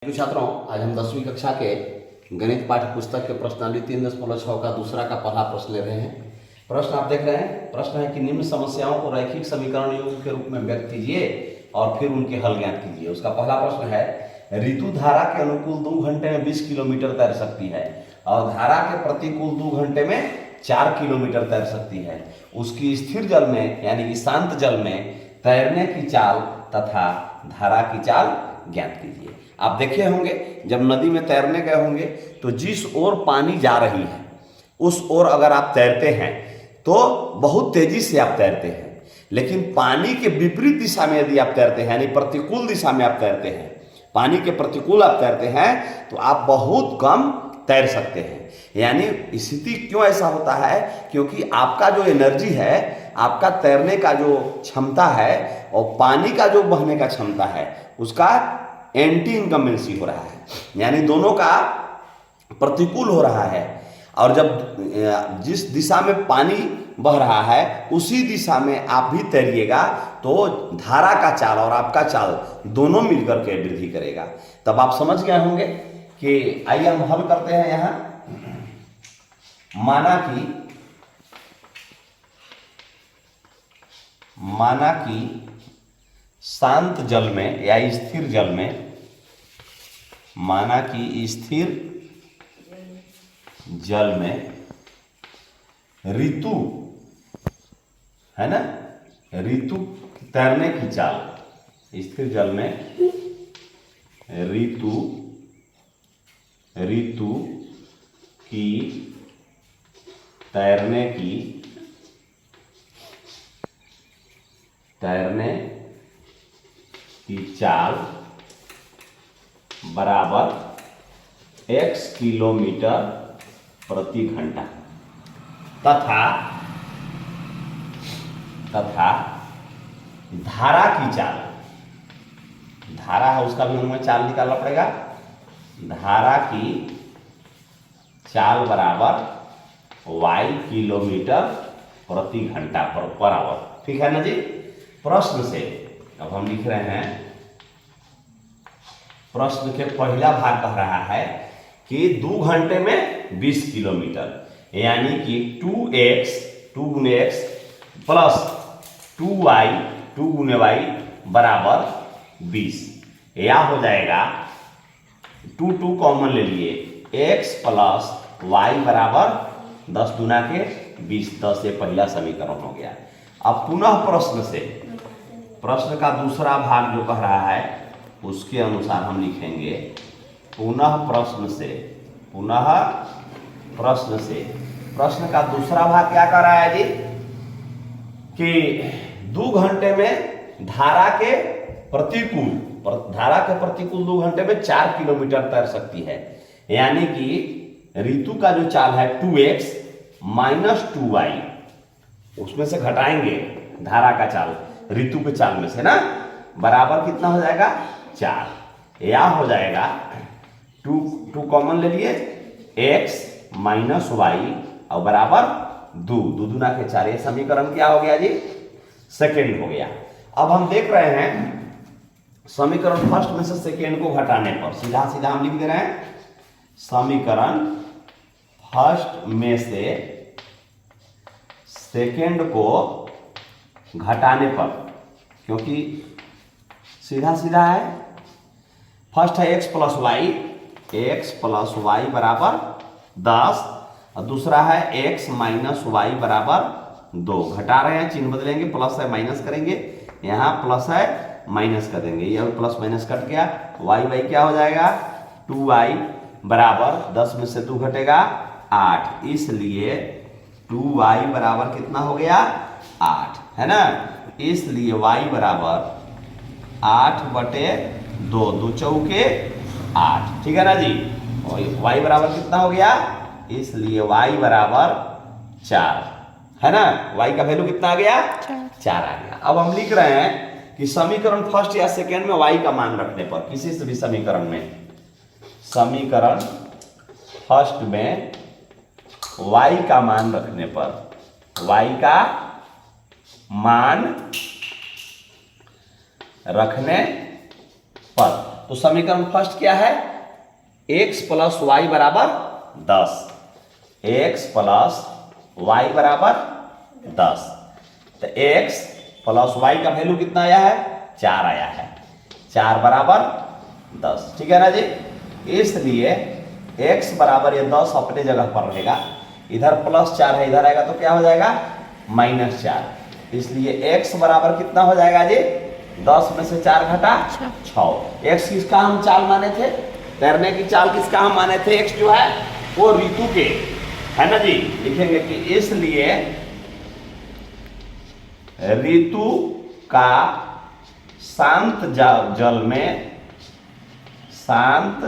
तो छात्रों, आज हम 10वीं कक्षा के गणित पाठ्य पुस्तक के प्रश्नावली 3.6 का दूसरा का पहला प्रश्न ले रहे हैं। प्रश्न आप देख रहे हैं। प्रश्न है कि निम्न समस्याओं को रैखिक समीकरण योग के रूप में व्यक्त कीजिए और फिर उनके हल ज्ञात कीजिए। उसका पहला प्रश्न है, ऋतु धारा के अनुकूल 2 घंटे में 20 किलोमीटर तैर सकती है और धारा के प्रतिकूल 2 घंटे में 4 किलोमीटर तैर सकती है। उसकी स्थिर जल में यानी कि शांत जल में तैरने की चाल तथा धारा की चाल ज्ञात कीजिए। आप देखे होंगे जब नदी में तैरने गए होंगे तो जिस ओर पानी जा रही है उस ओर अगर आप तैरते हैं तो बहुत तेजी से आप तैरते हैं, लेकिन पानी के विपरीत दिशा में यदि आप तैरते हैं यानी प्रतिकूल दिशा में आप तैरते हैं, पानी के प्रतिकूल आप तैरते हैं तो आप बहुत कम तैर सकते हैं। यानी स्थिति क्यों ऐसा होता है? क्योंकि आपका जो एनर्जी है, आपका तैरने का जो क्षमता है और पानी का जो बहने का क्षमता है उसका एंटी इनकम्बेंसी हो रहा है, यानी दोनों का प्रतिकूल हो रहा है। और जब जिस दिशा में पानी बह रहा है उसी दिशा में आप भी तैरिएगा तो धारा का चाल और आपका चाल दोनों मिलकर के वृद्धि करेगा। तब आप समझ गए होंगे कि आइए हम हल करते हैं। यहां माना कि शांत जल में या स्थिर जल में, माना कि स्थिर जल में ऋतु है ना, ऋतु तैरने की चाल, स्थिर जल में ऋतु की तैरने की चाल बराबर x किलोमीटर प्रति घंटा तथा धारा की चाल, धारा है उसका भी हमें चाल निकालना पड़ेगा, धारा की चाल बराबर y किलोमीटर प्रति घंटा पर आवर। ठीक है ना जी। प्रश्न से अब हम लिख रहे हैं, प्रश्न के पहला भाग कह रहा है कि 2 घंटे में 20 किलोमीटर यानी कि 2x 2 गुने x प्लस 2y 2 गुने y बराबर 20। या हो जाएगा 2 कॉमन ले लिए, x प्लस y बराबर 10 गुना के 20, 10 से पहला समीकरण हो गया। अब पुनः प्रश्न का दूसरा भाग जो कह रहा है उसके अनुसार हम लिखेंगे पुनः प्रश्न से प्रश्न का दूसरा भाग क्या कह रहा है जी कि 2 घंटे में धारा के प्रतिकूल 2 घंटे में 4 किलोमीटर तैर सकती है। यानी कि ऋतु का जो चाल है 2x माइनस 2y, उसमें से घटाएंगे धारा का चाल ऋतु के चाल में से ना, बराबर कितना हो जाएगा 4। या हो जाएगा 2 कॉमन ले लिए, x माइनस y और बराबर 2 दूना के 4। ये समीकरण क्या हो गया जी? सेकेंड हो गया। अब हम देख रहे हैं समीकरण फर्स्ट में से सेकेंड को घटाने पर सीधा हम लिख दे रहे हैं समीकरण फर्स्ट में से सेकेंड को घटाने पर, क्योंकि सीधा है। फर्स्ट है x प्लस वाई बराबर 10 और दूसरा है x माइनस वाई बराबर 2। घटा रहे हैं, चिन्ह बदलेंगे, प्लस है माइनस करेंगे, यहाँ प्लस है माइनस कर देंगे, यह प्लस माइनस कट गया। वाई क्या हो जाएगा 2y बराबर 10 में से 2 घटेगा 8, इसलिए 2y बराबर कितना हो गया 8 है ना। इसलिए y बराबर 8/2, 2 चौके 8। ठीक है ना जी। और y बराबर कितना हो गया? इसलिए y बराबर 4 है ना। y का वैल्यू कितना आ गया? 4 आ गया। अब हम लिख रहे हैं कि समीकरण फर्स्ट या सेकेंड में y का मान रखने पर, किसी से भी समीकरण फर्स्ट में y का मान रखने पर, y का मान रखने पर तो समीकरण फर्स्ट क्या है, x प्लस वाई बराबर 10, x प्लस वाई बराबर 10। तो x प्लस वाई का वैल्यू कितना आया है, 4 आया है, 4 बराबर 10, ठीक है ना जी। इसलिए x बराबर ये 10 अपने जगह पर रहेगा, इधर प्लस 4 है, इधर आएगा तो क्या हो जाएगा -4, इसलिए x बराबर कितना हो जाएगा जी, 10 में से 4 घटा 6। x किसका हम चाल माने थे, तैरने की चाल किसका हम माने थे, x जो है वो ऋतु के, है ना जी। लिखेंगे कि इसलिए ऋतु का शांत जल में, शांत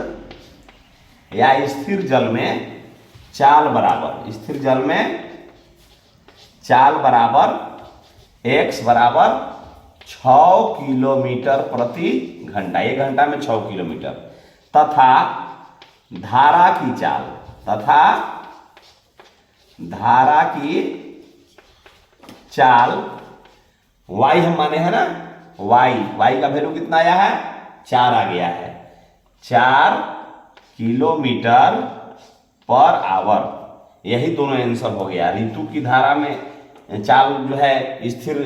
या स्थिर जल में चाल बराबर, स्थिर जल में चाल बराबर x बराबर 6 किलोमीटर प्रति घंटा, 1 घंटा में 6 किलोमीटर, तथा धारा की चाल, तथा धारा की चाल y हम माने हैं ना, y का वैल्यू कितना आया है, 4 आ गया है, 4 किलोमीटर पर आवर, यही दोनों आंसर हो गया। ऋतु की धारा में चाल जो है स्थिर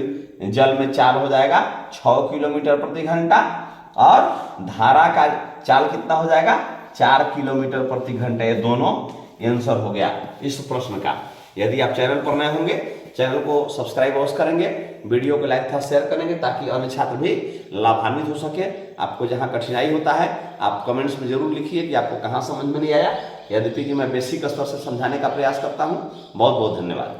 जल में चाल हो जाएगा 6 किलोमीटर प्रति घंटा, और धारा का चाल कितना हो जाएगा 4 किलोमीटर प्रति घंटा, ये दोनों आंसर हो गया इस प्रश्न का। यदि आप चैनल पर नए होंगे, चैनल को सब्सक्राइब अवश्य करेंगे, वीडियो को लाइक था शेयर करेंगे, ताकि अन्य छात्र भी लाभान्वित हो सके। आपको जहां कठिनाई होता है आप कमेंट्स में जरूर लिखिए कि आपको कहां समझ में नहीं आया, यद्यपि कि मैं बेसिक स्तर से समझाने का प्रयास करता हूं। बहुत बहुत धन्यवाद।